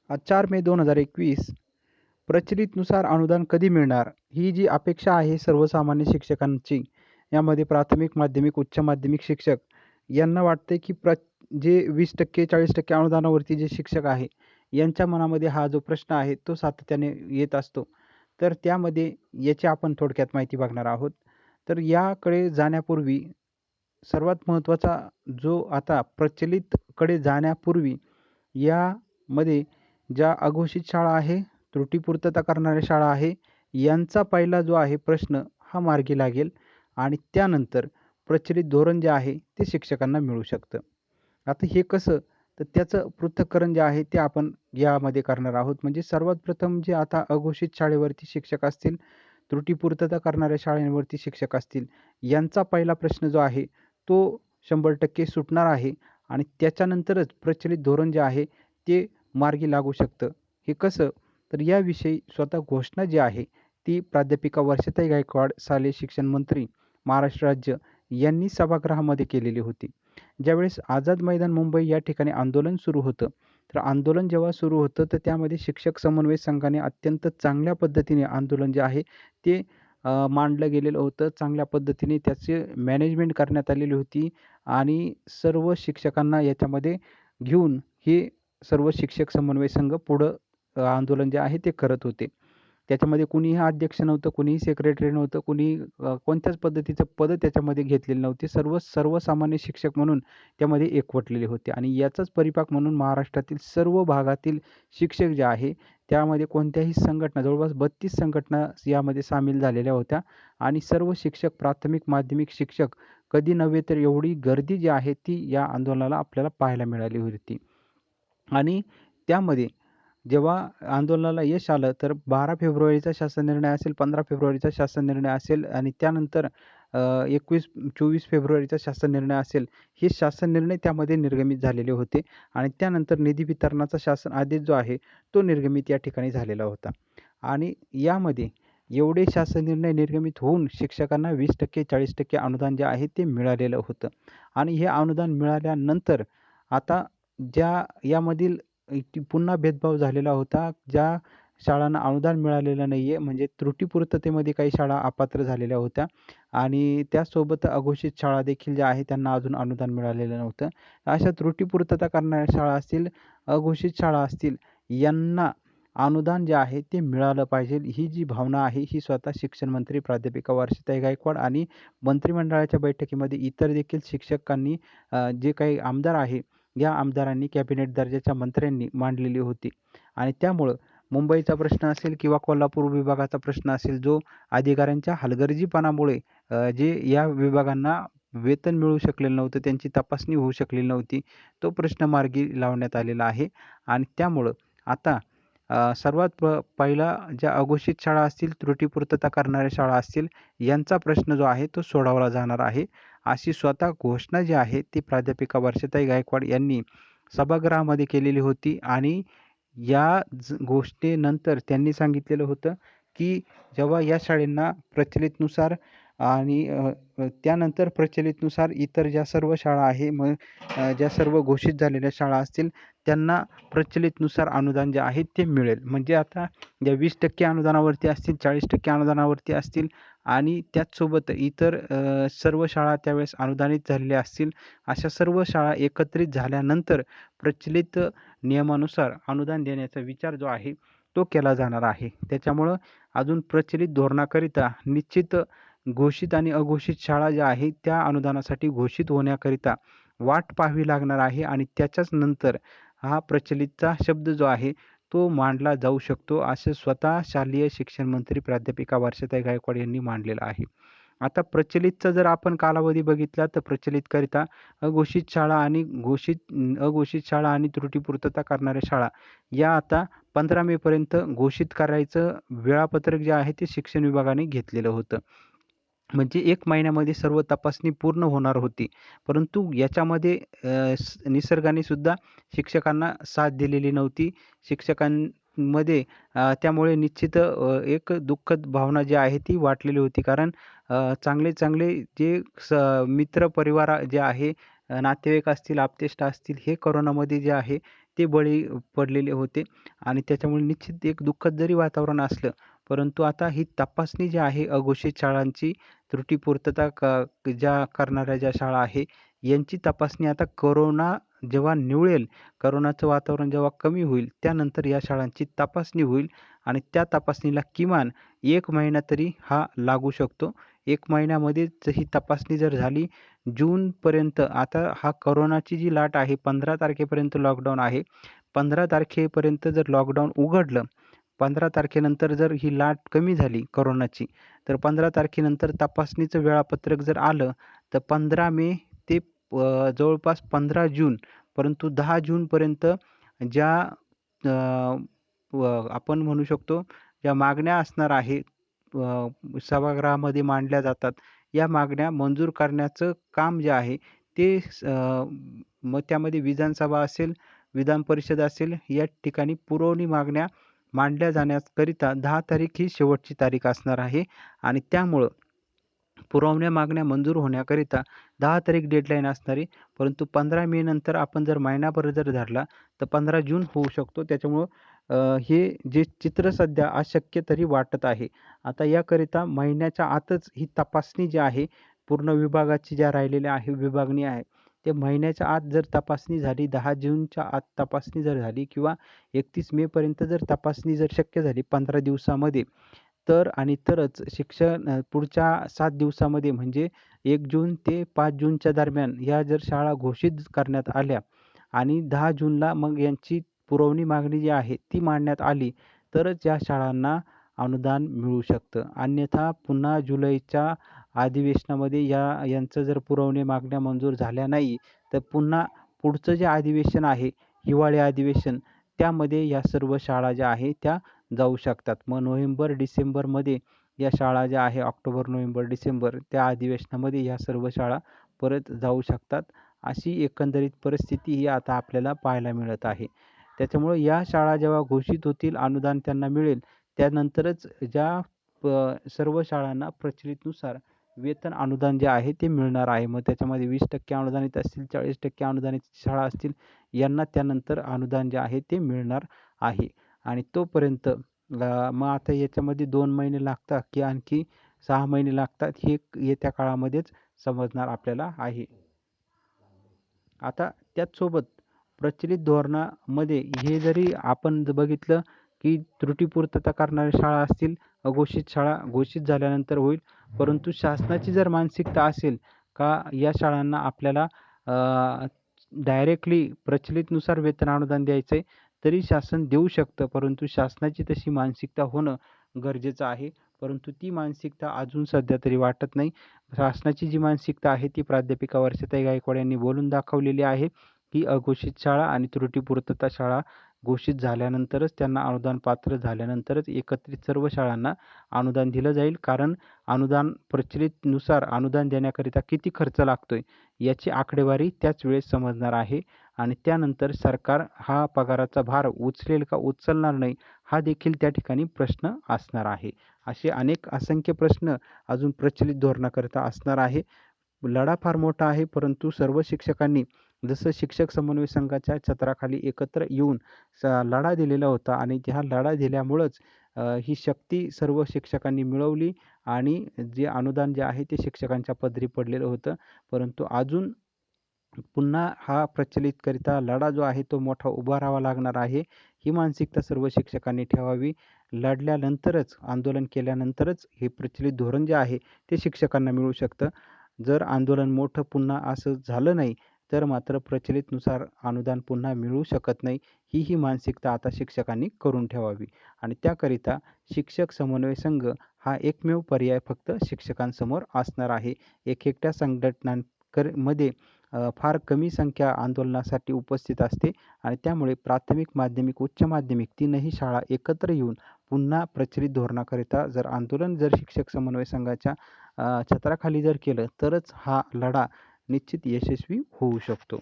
आज 4 मे 2021 प्रचलितनुसार अनुदान कधी मिळणार? ही जी अपेक्षा आहे सर्वसामान्य शिक्षकांची, यामध्ये प्राथमिक, माध्यमिक, उच्च माध्यमिक शिक्षक यांना वाटते, की जे 20% 40% अनुदानावरती जे शिक्षक आहे, यांच्या मनामध्ये हा जो प्रश्न आहे, तो सातत्याने येत असतो. तर त्यामध्ये याची आपण थोडक्यात माहिती बघणार आहोत. तर याकडे जाण्यापूर्वी सर्वात महत्त्वाचा जो आता प्रचलितकडे जाण्यापूर्वी यामध्ये ज्या अघोषित शाळा आहे, त्रुटीपूर्तता करणाऱ्या शाळा आहे, यांचा पहिला जो आहे प्रश्न हा मार्गी लागेल आणि त्यानंतर प्रचलित धोरण जे आहे ते शिक्षकांना मिळू शकतं. आता हे कसं? तर त्याचं पृथक्करण जे आहे ते आपण यामध्ये करणार आहोत. म्हणजे सर्वात प्रथम जे आता अघोषित शाळेवरती शिक्षक असतील, त्रुटीपूर्तता करणाऱ्या शाळांवरती शिक्षक असतील, यांचा पहिला प्रश्न जो आहे तो 100% सुटणार आहे आणि त्याच्यानंतरच प्रचलित धोरण जे आहे ते मार्गी लागू शकतं. हे कसं? तर याविषयी स्वतः घोषणा जी आहे ती प्राध्यापिका वर्षाताई गायकवाड, शालेय शिक्षण मंत्री, महाराष्ट्र राज्य यांनी सभागृहामध्ये केलेली होती. ज्यावेळेस आझाद मैदान मुंबई या ठिकाणी आंदोलन सुरू होतं. तर आंदोलन जेव्हा सुरू होतं, तर त्यामध्ये शिक्षक समन्वय संघाने अत्यंत चांगल्या पद्धतीने आंदोलन जे आहे ते मांडलं गेलेलं होतं. चांगल्या पद्धतीने त्याची मॅनेजमेंट करण्यात आलेली होती आणि सर्व शिक्षकांना याच्यामध्ये घेऊन हे सर्व शिक्षक समन्वय संघ पुढं आंदोलन जे आहे ते करत होते. त्याच्यामध्ये कुणीही अध्यक्ष नव्हतं, कुणीही सेक्रेटरी नव्हतं, कोणत्याच पद्धतीचं पद त्याच्यामध्ये घेतलेली नव्हती. सर्वसामान्य शिक्षक म्हणून त्यामध्ये एकवटलेले होते आणि याचाच परिपाक म्हणून महाराष्ट्रातील सर्व भागातील शिक्षक जे आहे, त्यामध्ये कोणत्याही संघटना जवळपास 32 संघटना यामध्ये सामील झालेल्या होत्या आणि सर्व शिक्षक, प्राथमिक, माध्यमिक शिक्षक कधी नव्हे तर एवढी गर्दी जी आहे ती या आंदोलनाला आपल्याला पाहायला मिळाली होती. आणि त्यामध्ये जेव्हा आंदोलनाला यश आलं, तर 12 फेब्रुवारीचा शासन निर्णय असेल, 15 फेब्रुवारीचा शासन निर्णय असेल आणि त्यानंतर 21-24 फेब्रुवारीचा शासन निर्णय असेल, हे शासन निर्णय त्यामध्ये निर्गमित झालेले होते आणि त्यानंतर निधी वितरणाचा शासन आदेश जो आहे, तो निर्गमित या ठिकाणी झालेला होता. आणि यामध्ये एवढे शासन निर्णय निर्गमित होऊन शिक्षकांना 20% 40% अनुदान जे आहे ते मिळालेलं होतं. आणि हे अनुदान मिळाल्यानंतर आता यामधील पुन्हा भेदभाव झालेला होता. ज्या शाळांना अनुदान मिळालेलं नाहीये, म्हणजे त्रुटीपूर्ततेमध्ये काही शाळा अपात्र झालेल्या होत्या आणि त्यासोबत अघोषित शाळा देखील ज्या आहेत त्यांना अजून अनुदान मिळालेलं नव्हतं. अशा त्रुटीपूर्तता करणाऱ्या शाळा असतील, अघोषित शाळा असतील, यांना अनुदान जे आहे ते मिळालं पाहिजे. ही जी भावना आहे, ही स्वतः शिक्षण मंत्री प्राध्यापिका वर्षाताई गायकवाड आणि मंत्रिमंडळाच्या बैठकीमध्ये इतर देखील शिक्षकांनी जे काही आमदार आहे, या आमदारांनी कॅबिनेट दर्जाच्या मंत्र्यांनी मांडलेली होती आणि त्यामुळं मुंबईचा प्रश्न असेल किंवा कोल्हापूर विभागाचा प्रश्न असेल, जो अधिकाऱ्यांच्या हलगर्जीपणामुळे जे या विभागांना वेतन मिळू शकलेलं नव्हतं, त्यांची तपासणी होऊ शकलेली नव्हती, तो प्रश्न मार्गी लावण्यात आलेला आहे आणि त्यामुळं आता सर्वात पहिला ज्या अघोषित शाळा असतील, त्रुटीपूर्तता करणाऱ्या शाळा असतील, यांचा प्रश्न जो आहे तो सोडवला जाणार आहे. अशी स्वतः घोषणा जी आहे ती प्राध्यापिका वर्षाताई गायकवाड यांनी सभागृहामध्ये केलेली होती आणि या घोषणेनंतर त्यांनी सांगितलेलं होतं, की जेव्हा या शाळांना प्रचलितनुसार आणि त्यानंतर प्रचलितनुसार इतर ज्या सर्व शाळा आहे, मग ज्या सर्व घोषित झालेल्या शाळा असतील, त्यांना प्रचलितनुसार अनुदान जे आहे ते मिळेल. म्हणजे आता ज्या 20% अनुदानावरती असतील, 40% अनुदानावरती असतील आणि त्याचसोबत इतर सर्व शाळा त्यावेळेस अनुदानित झालेल्या असतील, अशा सर्व शाळा एकत्रित झाल्यानंतर प्रचलित नियमानुसार अनुदान देण्याचा विचार जो आहे, तो केला जाणार आहे. त्याच्यामुळं अजून प्रचलित धोरणाकरिता निश्चित घोषित आणि अघोषित शाळा ज्या आहेत, त्या अनुदानासाठी घोषित होण्याकरिता वाट पाहावी लागणार आहे आणि त्याच्याच नंतर हा प्रचलितचा शब्द जो आहे, तो मांडला जाऊ शकतो, असं स्वतः शालेय शिक्षण मंत्री प्राध्यापिका वर्षाताई गायकवाड यांनी मांडलेलं आहे. आता प्रचलितचा जर आपण कालावधी बघितला, तर प्रचलितकरिता अघोषित शाळा आणि अघोषित शाळा आणि त्रुटीपूर्तता करणाऱ्या शाळा, या आता 15 मेपर्यंत घोषित करायचं वेळापत्रक जे आहे, ते शिक्षण विभागाने घेतलेलं होतं. म्हणजे 1 महिन्यामध्ये सर्व तपासणी पूर्ण होणार होती. परंतु याच्यामध्ये निसर्गाने सुद्धा शिक्षकांना साथ दिलेली नव्हती. शिक्षकांमध्ये त्यामुळे निश्चित एक दुःखद भावना जी आहे ती वाटलेली होती. कारण चांगले-चांगले जे मित्र परिवार जे आहे, नातेवाईक असतील, आप्तेष्ट असतील, हे कोरोनामध्ये जे आहे ते बळी पडलेले होते आणि त्याच्यामुळे निश्चित एक दुःखद जरी वातावरण असलं, परंतु आता ही तपासणी जी आहे अघोषित शाळांची त्रुटी पूर्तता ज्या करणाऱ्या ज्या शाळा आहे, यांची तपासणी आता कोरोना जेव्हा निवळेल, कोरोनाचं वातावरण जेव्हा कमी होईल, त्यानंतर या शाळांची तपासणी होईल आणि त्या तपासणीला किमान 1 महिना तरी हा लागू शकतो. 1 महिन्यामध्येच ही तपासणी जर झाली जूनपर्यंत, आता हा कोरोनाची जी लाट आहे 15 तारखेपर्यंत लॉकडाऊन आहे. 15 तारखेपर्यंत जर लॉकडाऊन उघडलं, 15 तारखेनंतर जर ही लाट कमी झाली कोरोनाची, तर 15 तारखेनंतर तपासणीचं वेळापत्रक जर आलं, तर 15 मे ते जवळपास 15 जून, परंतु 10 जूनपर्यंत ज्या आपण म्हणू शकतो ज्या मागण्या असणार आहेत, सभागृहामध्ये मांडल्या जातात, या मागण्या मंजूर करण्याचं काम जे आहे ते मग त्यामध्ये विधानसभा असेल, विधान परिषद असेल, या ठिकाणी पुरवणी मागण्या मांडल्या जाण्याकरिता 10 तारीख ही शेवटची तारीख असणार आहे आणि त्यामुळं पुरवण्या मागण्या मंजूर होण्याकरिता 10 तारीख डेडलाईन असणार आहे. परंतु 15 मे नंतर आपण जर महिनाभर जर धरला, तर 15 जून होऊ शकतो. त्याच्यामुळं हे जे चित्र सध्या अशक्य तरी वाटत आहे. आता याकरिता महिन्याच्या आतच ही तपासणी जी आहे, पूर्ण विभागाची ज्या राहिलेल्या आहे विभागणी आहे, ते महिन्याच्या आत जर तपासणी झाली, 10 जूनच्या आत तपासणी जर झाली किंवा 31 मेपर्यंत जर तपासणी जर शक्य झाली 15 दिवसामध्ये, तर आणि तरच शिक्षण पुढच्या 7 दिवसामध्ये म्हणजे 1 जून ते 5 जूनच्या दरम्यान या जर शाळा घोषित करण्यात आल्या आणि 10 जूनला मग यांची पुरवणी मागणी जी आहे ती मांडण्यात आली, तरच या शाळांना अनुदान मिळू शकतं. अन्यथा पुन्हा जुलैच्या अधिवेशनामध्ये यांचं जर पुरवणी मागण्या मंजूर झाल्या नाही, तर पुन्हा पुढचं जे अधिवेशन आहे, हिवाळी अधिवेशन, त्यामध्ये या सर्व शाळा ज्या आहेत त्या जाऊ शकतात. मग नोव्हेंबर, डिसेंबरमध्ये या शाळा ज्या आहे, ऑक्टोबर, नोव्हेंबर, डिसेंबर त्या अधिवेशनामध्ये या सर्व शाळा परत जाऊ शकतात. अशी एकंदरीत परिस्थिती ही आता आपल्याला पाहायला मिळत आहे. त्याच्यामुळे या शाळा जेव्हा घोषित होतील, अनुदान त्यांना मिळेल, त्यानंतरच ज्या सर्व शाळांना प्रचलितनुसार वेतन अनुदान जे आहे ते मिळणार आहे. मग त्याच्यामध्ये 20% अनुदानित असतील, 40% अनुदानित शाळा असतील, यांना त्यानंतर अनुदान जे आहे ते मिळणार आहे. आणि तोपर्यंत मग आता याच्यामध्ये 2 महिने लागतात की आणखी 6 महिने लागतात, हे येत्या काळामध्येच समजणार आपल्याला आहे. आता त्याचसोबत प्रचलित धोरणामध्ये हे जरी आपण बघितलं की त्रुटीपूर्तता करणाऱ्या शाळा असतील, अघोषित शाळा घोषित झाल्यानंतर होईल. परंतु शासनाची जर मानसिकता असेल का या शाळांना आपल्याला डायरेक्टली प्रचलितनुसार वेतन अनुदान द्यायचं आहे, तरी शासन देऊ शकतं. परंतु शासनाची तशी मानसिकता होणं गरजेचं आहे. परंतु ती मानसिकता अजून सध्या तरी वाटत नाही. शासनाची जी मानसिकता आहे ती प्राध्यापिका वर्षाताई गायकवाड यांनी बोलून दाखवलेली आहे, की अघोषित शाळा आणि त्रुटीपूर्तता शाळा घोषित झाल्यानंतरच, त्यांना अनुदान पात्र झाल्यानंतरच एकत्रित सर्व शाळांना अनुदान दिलं जाईल. कारण अनुदान प्रचलितनुसार अनुदान देण्याकरिता किती खर्च लागतोय याची आकडेवारी त्याच वेळेस समजणार आहे आणि त्यानंतर सरकार हा पगाराचा भार उचलेल का उचलणार नाही, हा देखील त्या ठिकाणी प्रश्न असणार आहे. असे अनेक असंख्य प्रश्न अजून प्रचलित धोरणाकरिता असणार आहे. लढा फार मोठा आहे, परंतु सर्व शिक्षकांनी जसं शिक्षक समन्वय संघाच्या छत्राखाली एकत्र येऊन लढा दिलेला होता आणि ह्या लढा दिल्यामुळंच ही शक्ती सर्व शिक्षकांनी मिळवली आणि जे अनुदान जे आहे ते शिक्षकांच्या पदरी पडलेलं होतं. परंतु अजून पुन्हा हा प्रचलितकरिता लढा जो आहे तो मोठा उभा राहावा लागणार आहे. ही मानसिकता सर्व शिक्षकांनी ठेवावी. लढल्यानंतरच, आंदोलन केल्यानंतरच हे प्रचलित धोरण जे आहे ते शिक्षकांना मिळू शकतं. जर आंदोलन मोठं पुन्हा असं झालं नाही, तर मात्र प्रचलितनुसार अनुदान पुन्हा मिळू शकत नाही. ही मानसिकता आता शिक्षकांनी करून ठेवावी आणि त्याकरिता शिक्षक समन्वय संघ हा एकमेव पर्याय फक्त शिक्षकांसमोर असणार आहे. एकट्या मध्ये फार कमी संख्या आंदोलनासाठी उपस्थित असते आणि त्यामुळे प्राथमिक, माध्यमिक, उच्च माध्यमिक तीनही शाळा एकत्र येऊन पुन्हा प्रचलित धोरणाकरिता जर आंदोलन जर शिक्षक समन्वय संघाच्या छत्राखाली जर केलं, तरच हा लढा निश्चित यशस्वी होऊ शकतो.